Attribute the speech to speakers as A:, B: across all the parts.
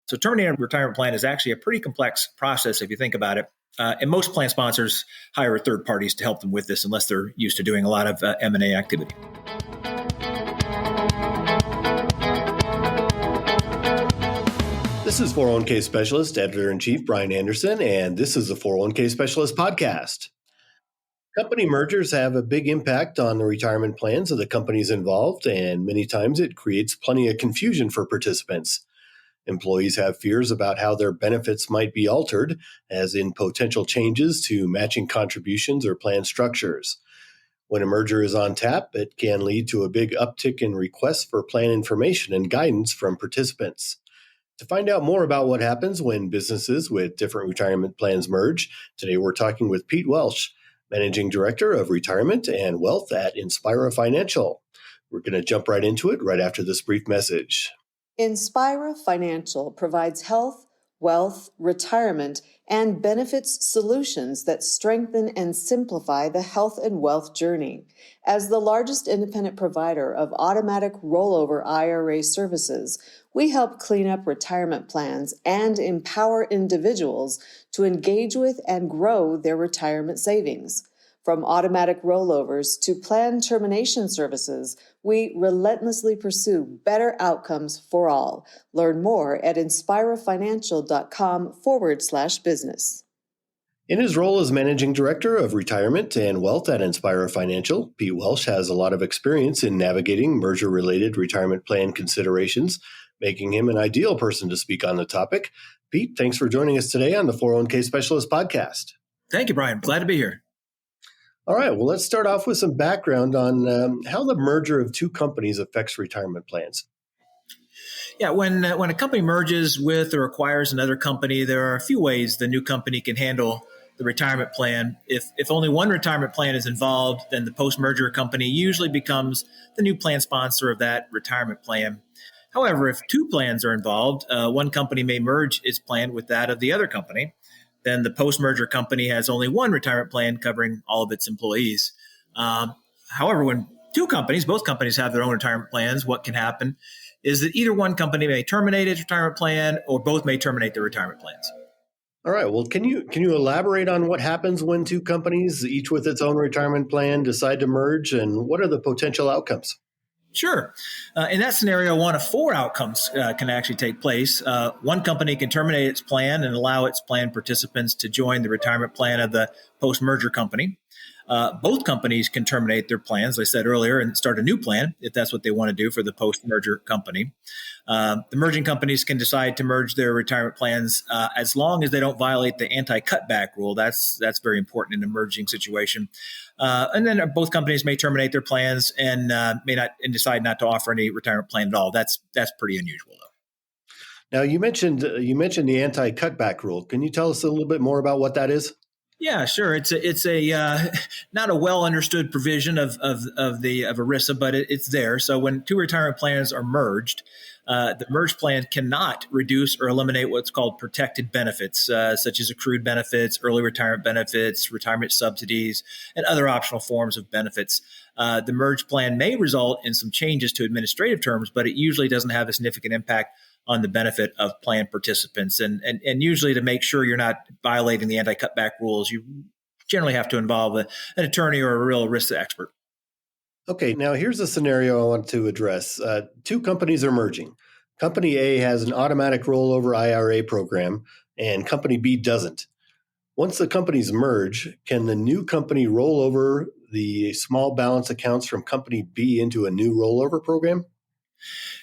A: So terminating a retirement plan is actually a pretty complex process if you think about it. And most plan sponsors hire third parties to help them with this unless they're used to doing a lot of M&A activity.
B: This is 401k Specialist Editor-in-Chief Brian Anderson, and this is the 401k Specialist Podcast. Company mergers have a big impact on the retirement plans of the companies involved, and many times it creates plenty of confusion for participants. Employees have fears about how their benefits might be altered, as in potential changes to matching contributions or plan structures. When a merger is on tap, it can lead to a big uptick in requests for plan information and guidance from participants. To find out more about what happens when businesses with different retirement plans merge, today we're talking with Pete Welsh, Managing Director of Retirement and Wealth at Inspira Financial. We're going to jump right into it right after this brief message.
C: Inspira Financial provides health, wealth, retirement, and benefits solutions that strengthen and simplify the health and wealth journey. As the largest independent provider of automatic rollover IRA services, we help clean up retirement plans and empower individuals to engage with and grow their retirement savings. From automatic rollovers to plan termination services, we relentlessly pursue better outcomes for all. Learn more at inspirafinancial.com/business.
B: In his role as Managing Director of Retirement and Wealth at Inspira Financial, Pete Welsh has a lot of experience in navigating merger-related retirement plan considerations, making him an ideal person to speak on the topic. Pete, thanks for joining us today on the 401k Specialist Podcast.
A: Thank you, Brian. Glad to be here.
B: All right, well, let's start off with some background on how the merger of two companies affects retirement plans.
A: Yeah, when a company merges with or acquires another company, there are a few ways the new company can handle the retirement plan. If only one retirement plan is involved, then the post-merger company usually becomes the new plan sponsor of that retirement plan. However, if two plans are involved, one company may merge its plan with that of the other company. Then the post-merger company has only one retirement plan covering all of its employees. However, when both companies have their own retirement plans, what can happen is that either one company may terminate its retirement plan or both may terminate their retirement plans.
B: All right. Well, can you elaborate on what happens when two companies, each with its own retirement plan, decide to merge, and what are the potential outcomes?
A: Sure. In that scenario, one of four outcomes can actually take place. One company can terminate its plan and allow its plan participants to join the retirement plan of the post-merger company. Both companies can terminate their plans, as I said earlier, and start a new plan if that's what they want to do for the post-merger company. The merging companies can decide to merge their retirement plans as long as they don't violate the anti-cutback rule. That's very important in a merging situation. And then both companies may terminate their plans and decide not to offer any retirement plan at all. That's pretty unusual, though.
B: Now, you mentioned the anti-cutback rule. Can you tell us a little bit more about what that is?
A: Yeah, sure. It's a not a well understood provision of ERISA, but it's there. So when two retirement plans are merged, the merged plan cannot reduce or eliminate what's called protected benefits, such as accrued benefits, early retirement benefits, retirement subsidies, and other optional forms of benefits. The merged plan may result in some changes to administrative terms, but it usually doesn't have a significant impact on the benefit of plan participants. And usually to make sure you're not violating the anti-cutback rules, you generally have to involve an attorney or a real ERISA expert.
B: Okay, now here's a scenario I want to address. Two companies are merging. Company A has an automatic rollover IRA program, and Company B doesn't. Once the companies merge, can the new company roll over the small balance accounts from Company B into a new rollover program?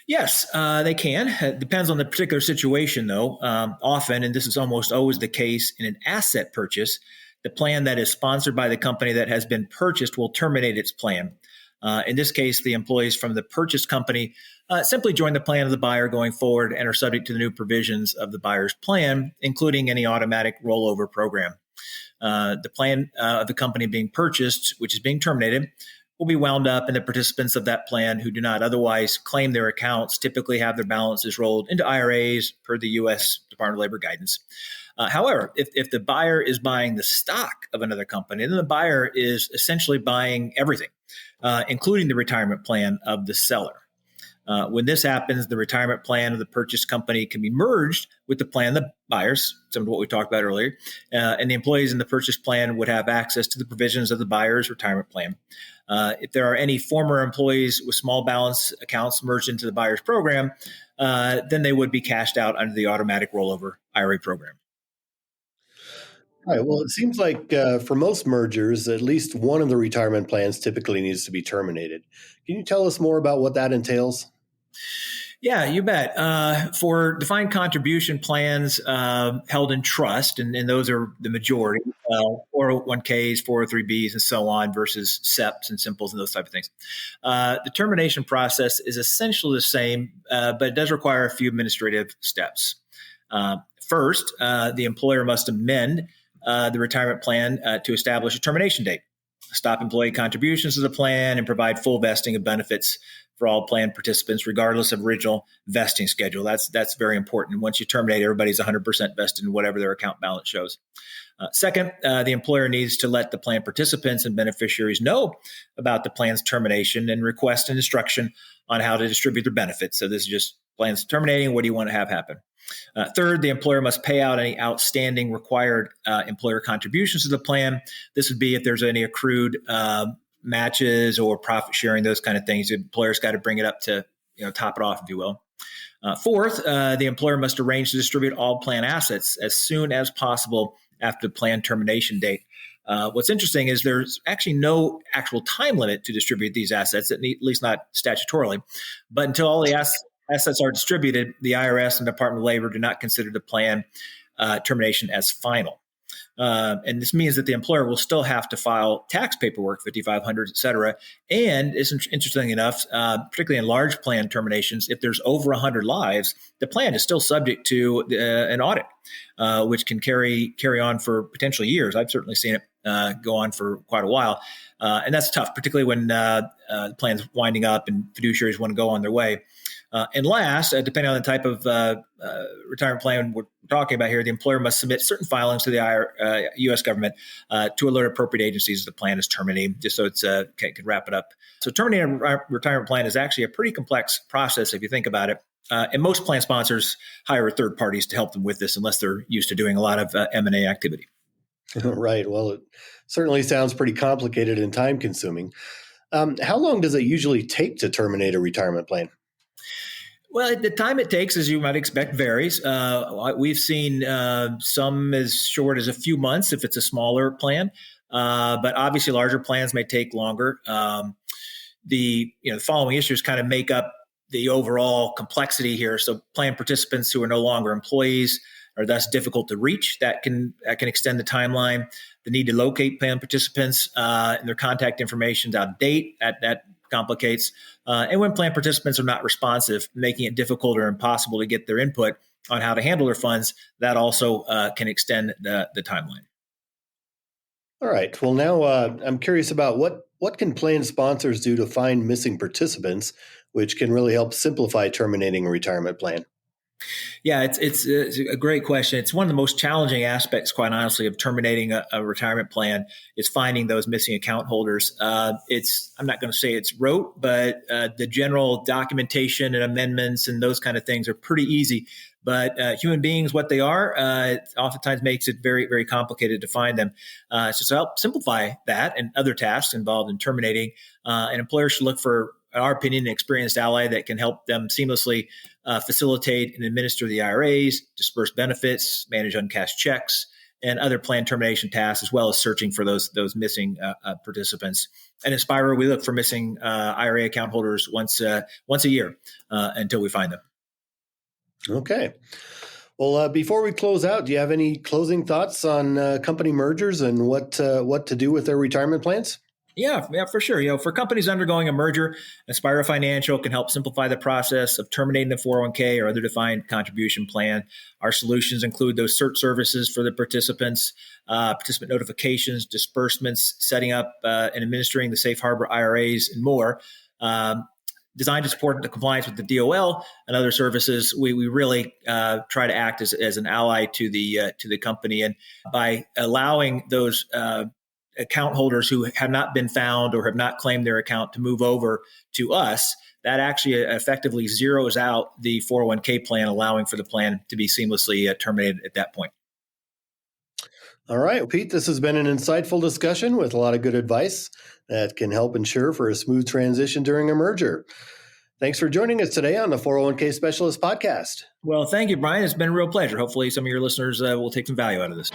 A: Yes, they can. It depends on the particular situation, though. Often, and this is almost always the case in an asset purchase, the plan that is sponsored by the company that has been purchased will terminate its plan. In this case, the employees from the purchased company simply join the plan of the buyer going forward and are subject to the new provisions of the buyer's plan, including any automatic rollover program. The plan of the company being purchased, which is being terminated, will be wound up, and the participants of that plan who do not otherwise claim their accounts typically have their balances rolled into IRAs per the U.S. Department of Labor guidance. However, if the buyer is buying the stock of another company, then the buyer is essentially buying everything, including the retirement plan of the seller. When this happens, the retirement plan of the purchase company can be merged with the plan of the buyers, some of what we talked about earlier, and the employees in the purchase plan would have access to the provisions of the buyer's retirement plan. If there are any former employees with small balance accounts merged into the buyer's program, then they would be cashed out under the automatic rollover IRA program.
B: All right. Well, it seems like for most mergers, at least one of the retirement plans typically needs to be terminated. Can you tell us more about what that entails?
A: Yeah, you bet. For defined contribution plans held in trust, and those are the majority, 401ks, 403bs, and so on, versus SEPs and simples and those type of things. The termination process is essentially the same, but it does require a few administrative steps. First, the employer must amend the retirement plan to establish a termination date, stop employee contributions to the plan, and provide full vesting of benefits for all plan participants, regardless of original vesting schedule. That's very important. Once you terminate, everybody's 100% vested in whatever their account balance shows. Second, the employer needs to let the plan participants and beneficiaries know about the plan's termination and request an instruction on how to distribute their benefits. So this is just plans terminating. What do you want to have happen? Third, the employer must pay out any outstanding required employer contributions to the plan. This would be if there's any accrued matches or profit sharing, those kind of things. The employer's got to bring it up to top it off, if you will. Fourth, the employer must arrange to distribute all plan assets as soon as possible after the plan termination date. What's interesting is there's actually no actual time limit to distribute these assets, at least not statutorily. But until all the assets are distributed, the IRS and Department of Labor do not consider the plan termination as final. And this means that the employer will still have to file tax paperwork, 5500, et cetera. And it's interesting enough, particularly in large plan terminations, if there's over 100 lives, the plan is still subject to an audit, which can carry on for potentially years. I've certainly seen it go on for quite a while. And that's tough, particularly when the plan's winding up and fiduciaries want to go on their way. And last, depending on the type of retirement plan we're talking about here, the employer must submit certain filings to the U.S. government to alert appropriate agencies the plan is terminating, just so it's can wrap it up. So terminating a retirement plan is actually a pretty complex process if you think about it. And most plan sponsors hire third parties to help them with this unless they're used to doing a lot of M&A activity.
B: Right. Well, it certainly sounds pretty complicated and time consuming. How long does it usually take to terminate a retirement plan?
A: Well, the time it takes, as you might expect, varies. We've seen some as short as a few months if it's a smaller plan, but obviously larger plans may take longer. The following issues kind of make up the overall complexity here. So plan participants who are no longer employees are thus difficult to reach. That can extend the timeline. The need to locate plan participants and their contact information is out of date. That complicates. And when plan participants are not responsive, making it difficult or impossible to get their input on how to handle their funds, that also can extend the timeline.
B: All right. Well, now I'm curious about what can plan sponsors do to find missing participants, which can really help simplify terminating a retirement plan.
A: Yeah, it's a great question. It's one of the most challenging aspects, quite honestly, of terminating a retirement plan is finding those missing account holders. I'm not going to say it's rote, but the general documentation and amendments and those kind of things are pretty easy. But human beings, what they are, it oftentimes makes it very, very complicated to find them. So to help simplify that and other tasks involved in terminating, an employer should look for, in our opinion, an experienced ally that can help them seamlessly facilitate and administer the IRAs, disperse benefits, manage uncashed checks, and other plan termination tasks, as well as searching for those missing participants. And at Inspira, we look for missing IRA account holders once a year until we find them.
B: Okay. Well, before we close out, do you have any closing thoughts on company mergers and what to do with their retirement plans?
A: Yeah, for sure. For companies undergoing a merger, Inspira Financial can help simplify the process of terminating the 401k or other defined contribution plan. Our solutions include those search services for the participants, participant notifications, disbursements, setting up and administering the safe harbor IRAs, and more. Designed to support the compliance with the DOL and other services, we really try to act as an ally to the company, and by allowing those account holders who have not been found or have not claimed their account to move over to us, that actually effectively zeroes out the 401k plan, allowing for the plan to be seamlessly terminated at that point.
B: All right, Pete, this has been an insightful discussion with a lot of good advice that can help ensure for a smooth transition during a merger. Thanks for joining us today on the 401k Specialist Podcast.
A: Well, thank you, Brian. It's been a real pleasure. Hopefully some of your listeners will take some value out of this.